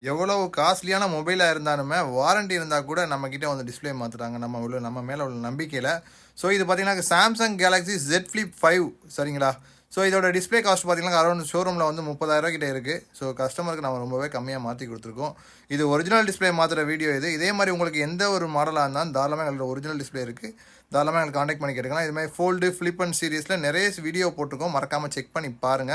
எவ்வளவு காஸ்ட்லியான மொபைலா இருந்தாலுமே, வாரண்டி இருந்தா கூட நம்மகிட்ட வந்து டிஸ்ப்ளே மாத்துறாங்க. நம்ம மேல உள்ள நம்பிக்கையில. ஸோ இது பார்த்தீங்கன்னா, Samsung Galaxy Z Flip 5 சரிங்களா? ஸோ இதோட டிஸ்ப்ளே காஸ்ட் பார்த்தீங்கன்னா, அரௌண்ட் ஷோரூமில் வந்து 30,000 கிட்ட இருக்கு. ஸோ கஸ்டமருக்கு நம்ம ரொம்பவே கம்மியா மாத்தி குடுத்துருக்கோம். இது ஒரிஜினல் டிஸ்ப்ளே மாத்துற வீடியோ இது. இதே மாரி உங்களுக்கு எந்த ஒரு மாடலா இருந்தாலும் தாராளமா எங்களோட ஒரிஜினல் டிஸ்ப்ளே இருக்கு. தாராளமா எங்களுக்கு கான்டாக்ட் பண்ணி கேட்டுக்கலாம். இது மாரி ஃபோல்டு, ஃபிளிப் அண்ட் சீரிஸ்ல நிறைய வீடியோ போட்டிருக்கோம். மறக்காம செக் பண்ணி பாருங்க.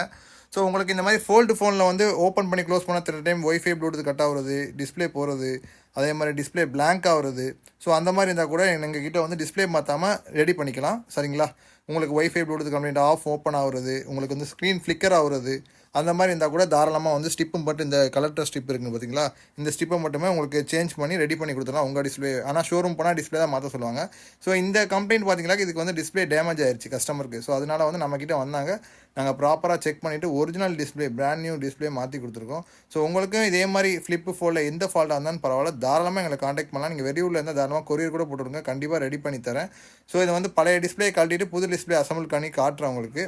ஸோ உங்களுக்கு இந்த மாதிரி ஃபோல்டு ஃபோனில் வந்து ஓப்பன் பண்ணி க்ளோஸ் பண்ண திரும்ப டைம் ஒய்ஃபை ப்ளூடூத் கட் ஆகுறது, டிஸ்ப்ளே போகிறது, அதே மாதிரி டிஸ்ப்ளே பிளாங்க் ஆகுறது. ஸோ அந்த மாதிரி இருந்தால் கூட எங்ககிட்ட வந்து டிஸ்ப்ளே மாற்றாமல் ரெடி பண்ணிக்கலாம் சரிங்களா. உங்களுக்கு WiFi Bluetooth complaint off open ஆகுறது, உங்களுக்கு வந்து ஸ்க்ரீன் ஃப்ளிக்கர் ஆகுறது, அந்த மாதிரி இருந்தால் கூட தாராளமாக வந்து ஸ்டிப்பும் மட்டும் இந்த கலெக்டர் ஸ்டிப் இருக்குன்னு பார்த்தீங்களா, இந்த ஸ்டிப்பை மட்டுமே உங்களுக்கு சேஞ்ச் பண்ணி ரெடி பண்ணி கொடுத்துடலாம் உங்கள் டிஸ்ப்ளே. ஆனால் ஷோரூம் போனால் டிஸ்ப்ளே தான் மாற்ற சொல்லுவாங்க. ஸோ இந்த கம்ப்ளைண்ட் பார்த்தீங்கன்னா இதுக்கு வந்து டிஸ்ப்ளே டேமேஜ் ஆயிடுச்சு கஸ்டமருக்கு. ஸோ அதனால் வந்து நம்மக்கிட்ட வந்தாங்க, நாங்கள் ப்ராப்பராக செக் பண்ணிவிட்டு original display brand new display மாற்றி கொடுத்துருக்கோம். ஸோ உங்களுக்கும் இதே மாதிரி ஃப்ளிப்பு ஃபோனில் எந்த ஃபால்ட்டாக இருந்தாலும் பரவாயில்ல, தாராளமாக எங்களை காண்டாக்ட் பண்ணலாம். நீங்கள் வெளியூரில் இருந்தால் தாராளமாக கொரியர் கூட போட்டுருங்க, கண்டிப்பாக ரெடி பண்ணி தரேன். ஸோ இதை வந்து பழைய டிஸ்ப்ளே கழட்டிட்டு புது டிஸ்ப்ளே அசம்பிள் பண்ணி காட்டுறேன் உங்களுக்கு.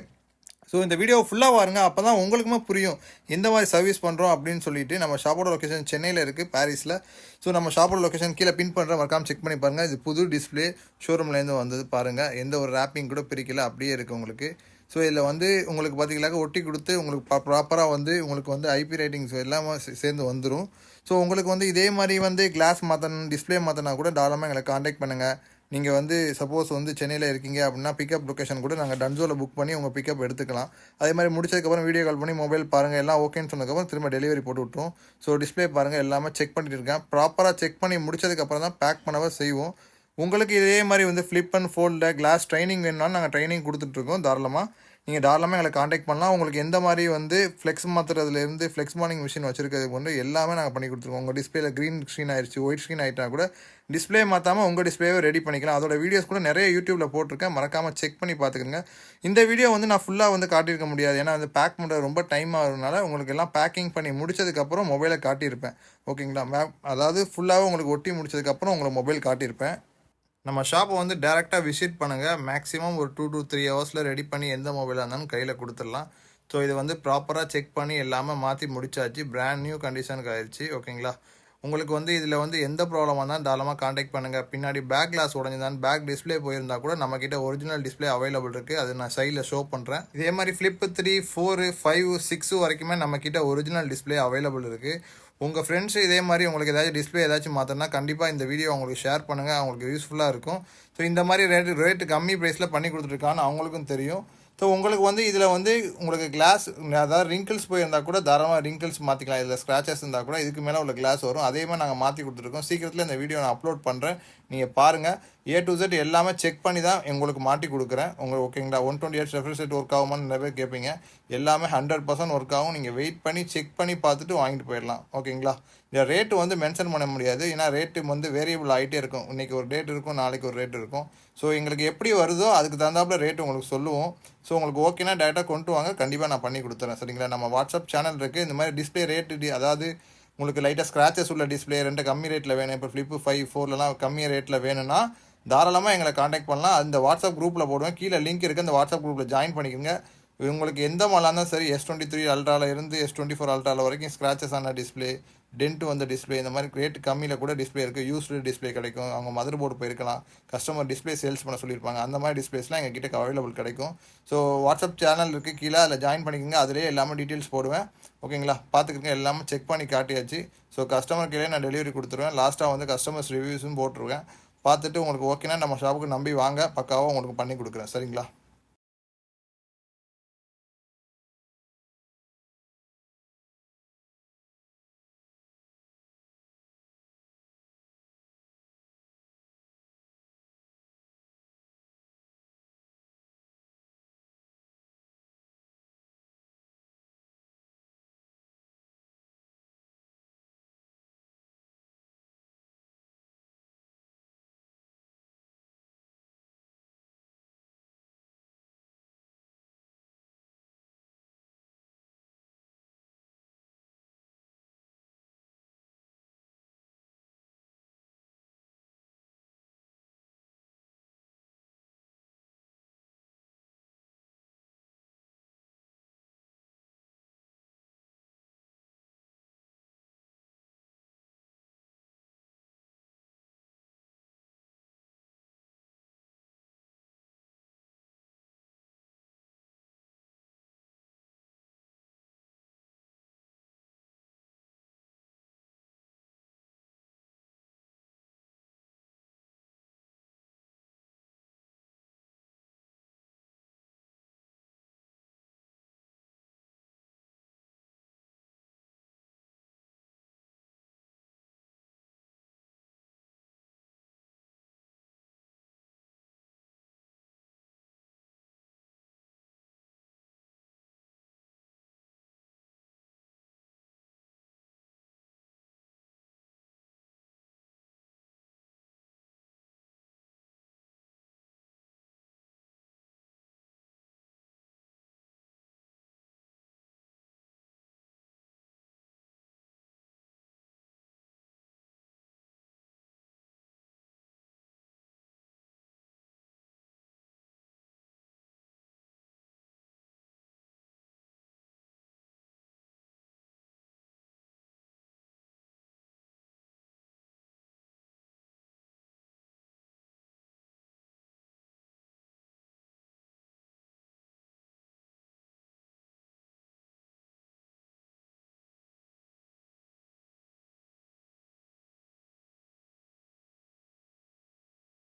ஸோ இந்த வீடியோ ஃபுல்லாக பாருங்க, அப்போ தான் உங்களுக்குமே புரியும் எந்த மாதிரி சர்வீஸ் பண்ணுறோம் அப்படின்னு சொல்லிட்டு. நம்ம ஷாப்போட லொக்கேஷன் சென்னையில் இருக்குது, பாரிஸில். ஸோ நம்ம ஷாப்போட லொக்கேஷன் கீழே பின் பண்ணுற மறக்காம செக் பண்ணி பாருங்கள். இது புது டிஸ்ப்ளே ஷோரூம்லேருந்து வந்தது பாருங்கள், எந்த ஒரு ரேப்பிங் கூட பிரிக்கல, அப்படியே இருக்குது உங்களுக்கு. ஸோ இதில் வந்து உங்களுக்கு பார்த்தீங்கன்னாக்க ஒட்டி கொடுத்து உங்களுக்கு ப்ராப்பராக வந்து உங்களுக்கு வந்து ஐபி ரேட்டிங்ஸ் எல்லாமே சேர்ந்து வந்துடும். ஸோ உங்களுக்கு வந்து இதே மாதிரி வந்து கிளாஸ் மாற்றணும், டிஸ்ப்ளே மாற்றினா கூட தாராளமாக எங்களை காண்டாக்ட் பண்ணுங்கள். நீங்கள் வந்து சப்போஸ் வந்து சென்னையில் இருக்கீங்க அப்படின்னா பிக்கப் லொக்கேஷன் கூட நாங்கள் டன்சோவில் புக் பண்ணி உங்கள் பிக்கப் எடுத்துக்கலாம். அதே மாதிரி முடிச்சதுக்கப்புறம் வீடியோ கால் பண்ணி மொபைல் பாருங்கள், எல்லாம் ஓகேன்னு சொன்னதுக்கப்புறம் திரும்ப டெலிவரி போட்டு விட்ருவோம். ஸோ டிஸ்ப்ளே பாருங்கள், எல்லாமே செக் பண்ணிட்டு இருக்கேன். ப்ராப்பராக செக் பண்ணி முடிச்சதுக்கப்புறம் தான் பேக் பண்ணவே செய்வோம். உங்களுக்கு இதே மாதிரி வந்து ஃப்ளிப் அண்ட் ஃபோல்டில் கிளாஸ் ட்ரைனிங் வேணும்னாலும் நாங்கள் ட்ரைனிங் கொடுத்துட்ருக்கோம். நீங்கள் தாராளமாக எங்களை காண்டாக்ட் பண்ணலாம். உங்களுக்கு எந்த மாதிரி வந்து ஃப்ளெக்ஸ் மாற்றுறதுலேருந்து ஃப்ளெக்ஸ் மார்னிங் மிஷின் வச்சுருக்கிறது கொண்டு எல்லாமே நாங்கள் பண்ணி கொடுத்துருக்கோம். உங்கள் டிஸ்பிளேல க்ரீன் ஸ்க்ரீன் ஆயிடுச்சு, ஒயிட் ஸ்க்ரீன் ஆகிட்டா கூட டிஸ்பிளே மாற்றாமல் உங்கள் டிஸ்பிளேவை ரெடி பண்ணிக்கலாம். அதோட வீடியோஸ் கூட நிறைய யூடியூப்பில் போட்டிருக்கேன், மறக்காமல் செக் பண்ணி பார்த்துக்கோங்க. இந்த வீடியோ வந்து நான் ஃபுல்லாக வந்து காட்டியிருக்க முடியாது, ஏன்னா வந்து பேக் பண்ணுறது ரொம்ப டைம் ஆகுறதுனால உங்களுக்கு எல்லாம் பேக்கிங் பண்ணி முடிச்சதுக்கப்புறம் மொபைலை காட்டியிருப்பேன். ஓகேங்களா, அதாவது ஃபுல்லாகவே உங்களுக்கு ஒட்டி முடிச்சதுக்கப்புறம் உங்களுக்கு மொபைல் காட்டியிருப்பேன். நம்ம ஷாப்பை வந்து டேரெக்டாக விசிட் பண்ணுங்கள். மேக்ஸிமம் ஒரு 2 to 3 ஹவர்ஸில் ரெடி பண்ணி எந்த மொபைலாக இருந்தாலும் கையில் கொடுத்துடலாம். ஸோ இது வந்து ப்ராப்பராக செக் பண்ணி எல்லாமே மாற்றி முடிச்சாச்சு, பிராண்ட் நியூ கண்டிஷனுக்கு ஆயிடுச்சு. ஓகேங்களா, உங்களுக்கு வந்து இதில் வந்து எந்த ப்ராப்ளமாக இருந்தாலும் தாராளமாக காண்டாக்ட் பண்ணுங்கள். பின்னாடி பேக் கிளாஸ் உடஞ்சிருந்தாலும் பேக் டிஸ்பிளே போயிருந்தால் கூட நம்மக்கிட்ட ஒரிஜினல் டிஸ்பிளே அவைலபிள் இருக்குது, அது நான் சைடில் ஷோ பண்ணுறேன். இதே மாதிரி ஃப்ளிப் 3, 4, 5, 6 வரைக்குமே நம்மக்கிட்ட ஒரிஜினல் டிஸ்பிளே அவைலபிள் இருக்குது. உங்கள் ஃப்ரெண்ட்ஸு இதே மாதிரி உங்களுக்கு ஏதாச்சும் டிஸ்பிளே ஏதாச்சும் மாற்றினா கண்டிப்பாக இந்த வீடியோ அவங்களுக்கு ஷேர் பண்ணுங்கள், அவங்களுக்கு யூஸ்ஃபுல்லாக இருக்கும். ஸோ இந்த மாதிரி ரேட்டு கம்மி ப்ரைஸில் பண்ணி கொடுத்துருக்கான்னு அவங்களுக்கும் தெரியும். ஸோ உங்களுக்கு வந்து இதில் வந்து உங்களுக்கு கிளாஸ் அதாவது ரிங்கிள்ஸ் போயிருந்தால் கூட தாராளமாக ரிங்கிள்ஸ் மாற்றிக்கலாம். இதில் ஸ்க்ராச்சஸ் இருந்தால் கூட இதுக்கு மேலே உள்ள கிளாஸ் வரும். அதே மாதிரி நாங்கள் மாற்றி கொடுத்துருக்கோம். சீக்கிரத்தில் இந்த வீடியோ நான் அப்லோட் பண்ணுறேன், நீங்கள் பாருங்கள். A to Z எல்லாமே செக் பண்ணி தான் உங்களுக்கு மாட்டி கொடுக்குறேன் உங்களுக்கு. ஓகேங்களா, 128 ரெஃப்ரெஷ் ரேட் ஒர்க் ஆகுமான்னு நிறைய பேர் கேட்பீங்க. எல்லாமே 100% ஒர்க் ஆகும். நீங்கள் வெயிட் பண்ணி செக் பண்ணி பார்த்துட்டு வாங்கிட்டு போயிடலாம். ஓகேங்களா, இந்த ரேட்டு வந்து மென்ஷன் பண்ண முடியாது, ஏன்னா ரேட்டு வந்து வேரியபிள் ஆகிட்டே இருக்கும். இன்றைக்கி ஒரு ரேட் இருக்கும், நாளைக்கு ஒரு ரேட் இருக்கும். ஸோ எங்களுக்கு எப்படி வருதோ அதுக்கு தகுந்தாப்புல ரேட்டு உங்களுக்கு சொல்லுவோம். ஸோ உங்களுக்கு ஓகேனா டேரெக்டாக கொண்டு வாங்க, கண்டிப்பாக நான் பண்ணி கொடுத்துறேன். சரிங்களா, நம்ம வாட்ஸ்அப் சேனல் இருக்குது. இந்த மாதிரி டிஸ்பிளே ரேட்டு அதாவது உங்களுக்கு லைட்டாக ஸ்க்ராச்சஸ் உள்ள டிஸ்பிளே ரெண்டு கம்மி ரேட்டில் வேணும், இப்போ ஃப்ளிப்பு 5, 4லலாம் கம்மி ரேட்டில் வேணும்னா தாராளமாக எங்களை காண்டாக்ட் பண்ணலாம். அந்த வாட்ஸ்அப் குரூப்பில் போடுவேன், கீழே லிங்க் இருக்குது, அந்த வாட்ஸ்அப் குரூப்பில் ஜாயின் பண்ணிக்கோங்க. உங்களுக்கு எந்த மாலாக இருந்தாலும் சரி, S23 அல்ட்ராவில் இருந்து S24 அல்ட்ராவில் வரைக்கும் ஸ்க்ராச்சஸ் ஆன டிஸ்பிளே, டென்ட் வந்த டிஸ்பிளே, இந்த மாதிரி ரேட்டு கம்மியில் கூட டிஸ்பிளே இருக்குது. யூஸ்டு டிஸ்பிளே கிடைக்கும், அவங்க மதர் போர்டு போயிருக்கலாம், கஸ்டமர் டிஸ்பிளே சேல்ஸ் பண்ண சொல்லியிருப்பாங்க, அந்த மாதிரி டிஸ்பிளேஸ்லாம் எங்கள் கிட்ட அவைலபிள் கிடைக்கும். ஸோ வாட்ஸ்அப் சேனல் இருக்குது கீழே, அதில் ஜாயின் பண்ணிக்கோங்க. அதிலே எல்லாமே டீட்டெயில்ஸ் போடுவேன். ஓகேங்களா, பார்த்துக்கிங்க, எல்லாமே செக் பண்ணி காட்டியாச்சு. ஸோ கஸ்டமர் கீழே நான் டெலிவரி கொடுத்துருவேன். லாஸ்ட்டாக வந்து கஸ்டமர்ஸ் ரிவ்யூஸும் போட்டுருவேன். பார்த்துட்டு உங்களுக்கு ஓகேனா நம்ம ஷாப்புக்கு நம்பி வாங்க, பக்காவாக உங்களுக்கு பண்ணி கொடுக்குறேன். சரிங்களா.